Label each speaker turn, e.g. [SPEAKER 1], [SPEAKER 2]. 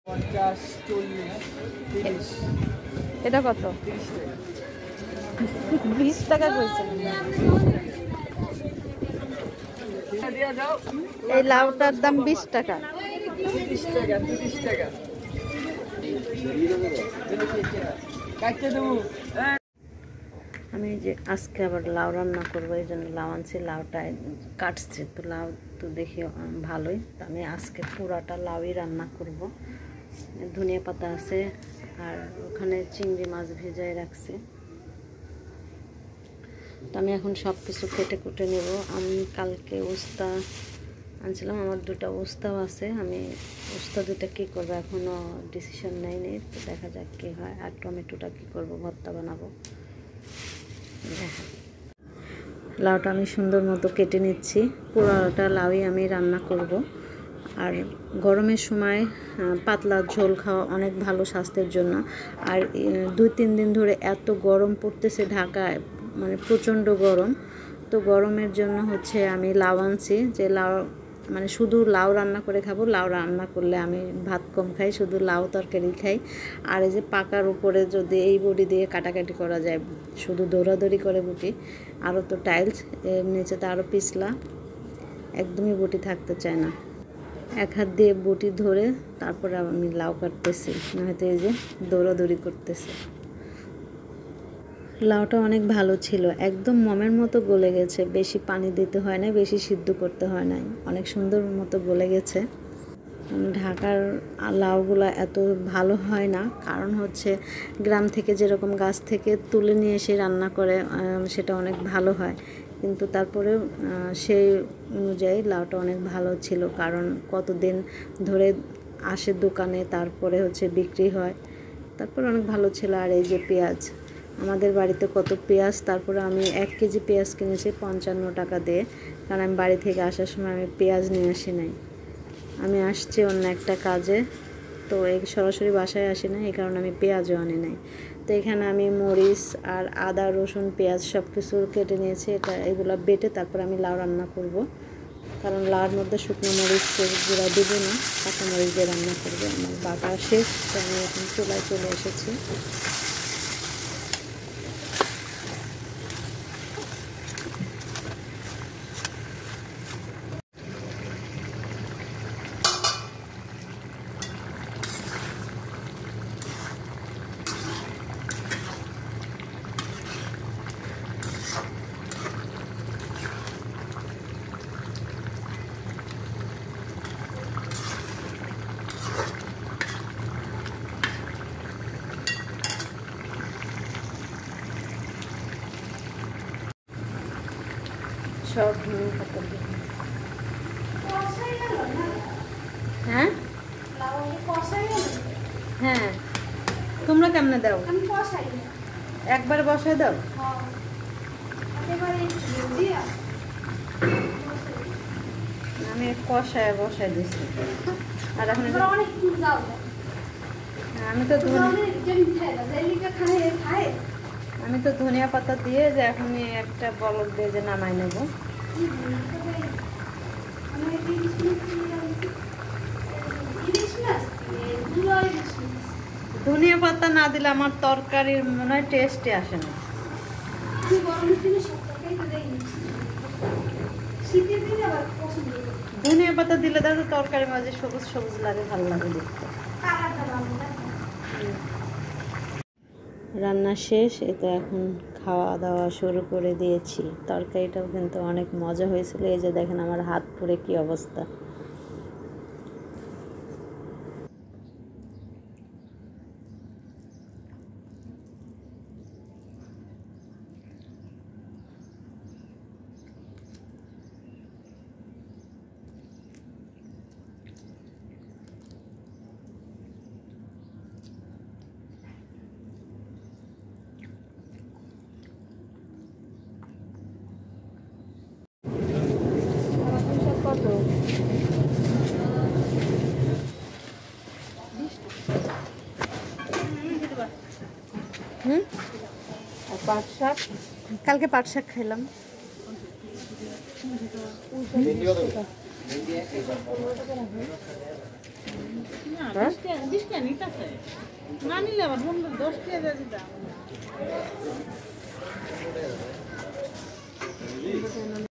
[SPEAKER 1] 50, 40, 30।
[SPEAKER 2] এটা কত?
[SPEAKER 1] 30 টাকা।
[SPEAKER 2] 20 টাকা কইছে। এই লাউটার দাম 20 টাকা।
[SPEAKER 1] 30 টাকা, 30 টাকা। কাটতে দেবো।
[SPEAKER 2] আমি যে আজকে আবার লাউ রান্না করবো, এই জন্য লাউ আনছি। লাউটা কাটছে, তো লাউ তো দেখি ভালোই। তো আমি আজকে পুরাটা লাউই রান্না করব। ধনিয়া পাতা আছে, আর ওখানে চিংড়ি মাছ ভেজায় রাখছি। তো আমি এখন সব কিছু কেটে কুটে নেব। আমি কালকে উস্তা আনছিলাম, আমার 2টা উস্তাও আছে। আমি উস্তা 2টা কী করবো এখনও ডিসিশন নেইনি, তো দেখা যাক কী হয়। আর টমেটোটা কী করব, ভর্তা বানাবো। লাউটা আমি সুন্দর মতো কেটে নিচ্ছি। পুরোটা লাউই আমি রান্না করব। আর গরমের সময় পাতলা ঝোল খাওয়া অনেক ভালো স্বাস্থ্যের জন্য। আর 2-3 দিন ধরে এত গরম পড়তেছে ঢাকায়, মানে প্রচণ্ড গরম। তো গরমের জন্য হচ্ছে আমি লাউ আনছি, যে লাউ মানে শুধু লাউ রান্না করে খাবো। লাউ রান্না করলে আমি ভাত কম খাই, শুধু লাউ তরকারি খাই। আর এই যে পাকার উপরে যদি এই বডি দিয়ে কাটাকাটি করা যায়, শুধু দৌড়াদৌড়ি করে বুটি। আরও তো টাইলস, এর নিচে তো আরও পিছলা, একদমই বটি থাকতে চায় না। এক হাত দিয়ে বটি ধরে তারপরে আমি লাউ কাটতেছি, না হয়তো এই যে দৌড়াদৌড়ি করতেছে। লাউটা অনেক ভালো ছিল, একদম মমের মতো গলে গেছে। বেশি পানি দিতে হয় না, বেশি সিদ্ধ করতে হয় না, অনেক সুন্দর মতো গলে গেছে। ঢাকার লাউগুলা এত ভালো হয় না, কারণ হচ্ছে গ্রাম থেকে যেরকম গাছ থেকে তুলে নিয়ে এসে রান্না করে সেটা অনেক ভালো হয়। কিন্তু তারপরে সেই অনুযায়ী লাউটা অনেক ভালো ছিল, কারণ কতদিন ধরে আসে দোকানে, তারপরে হচ্ছে বিক্রি হয়, তারপর অনেক ভালো ছিল। আর এই যে পেঁয়াজ, আমাদের বাড়িতে কত পেঁয়াজ, তারপরে আমি 1 কেজি পেঁয়াজ কিনেছি 55 টাকা দিয়ে, কারণ আমি বাড়ি থেকে আসার সময় আমি পেঁয়াজ নিয়ে আসি নাই। আমি আসছি অন্য একটা কাজে, তো এই সরাসরি বাসায় আসি না, এই কারণে আমি পেঁয়াজও আনি নাই। তো এখানে আমি মরিচ আর আদা রসুন পেঁয়াজ সব কিছু কেটে নিয়েছি। এগুলো বেটে তারপর আমি লাউ রান্না করব, কারণ লাউর মধ্যে শুকনো মরিচের গুঁড়া দেবো না, কাঁচা মরিচ দিয়ে রান্না করবো। আমার বাটা শেষ, তো আমি এখন চুলায় চলে এসেছি। সব ধনিয়া পাতা দিয়ে, হ্যাঁ হ্যাঁ, তোমরা কেমনে দাও? একবার বসায় দাও। আমি কষায় বসায় দিচ্ছি। আর এখন আমি তো ধনিয়া পাতা দিয়ে যে এখন একটা বলক দিয়ে যে নামাই নেব। ধনিয়া পাতা না দিলে আমার তরকারির মনে হয় টেস্টই আসে না। ধনিয়া পাতা দিলে দেখো তরকারির মাঝে সবুজ সবুজ লাগে, ভালো লাগে দেখতে। রান্না শেষ, এটা এখন খাওয়া দাওয়া শুরু করে দিয়েছি। তরকারিটাও কিন্তু অনেক মজা হয়েছিল। এই যে দেখেন আমার হাত পুড়ে কি অবস্থা। পাট শাক, কালকে পাট শাক খাইলাম। হ্যাঁ
[SPEAKER 3] 20 টাকা নিতেছে না নিলে আবার 10 টাকা দিতাম